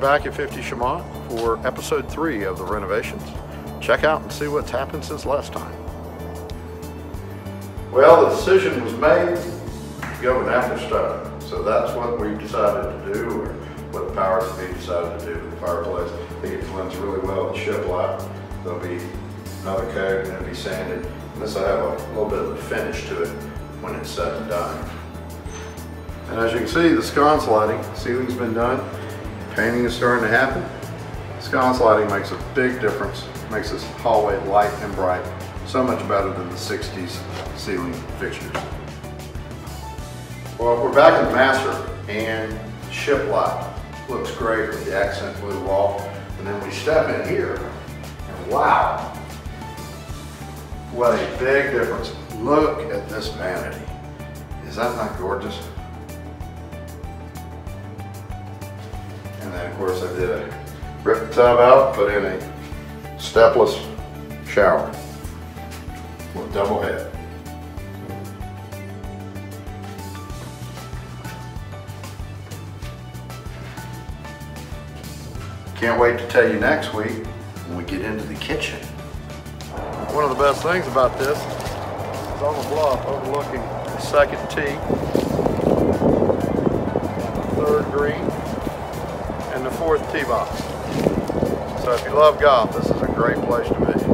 back at 50 Chaumont for episode 3 of the renovations. Check out and see what's happened since last time. Well, the decision was made to go with apple stove. So that's what we decided to do, or what the powers that be decided to do with the fireplace. I think it blends really well with shiplap. There'll be another coat and it'll be sanded. And this will have a little bit of a finish to it when it's said and done. And as you can see, the sconce lighting, ceiling's been done. Painting is starting to happen. Sconce lighting makes a big difference. Makes this hallway light and bright. So much better than the 60s ceiling fixtures. Well, we're back in the master, and shiplap looks great with the accent blue wall. And then we step in here, and wow, what a big difference. Look at this vanity. Is that not gorgeous? And then of course I did rip the tub out, put in a stepless shower with a double head. Can't wait to tell you next week when we get into the kitchen. One of the best things about this is on the bluff overlooking the second tee, third green, and the fourth tee box. So if you love golf, this is a great place to be.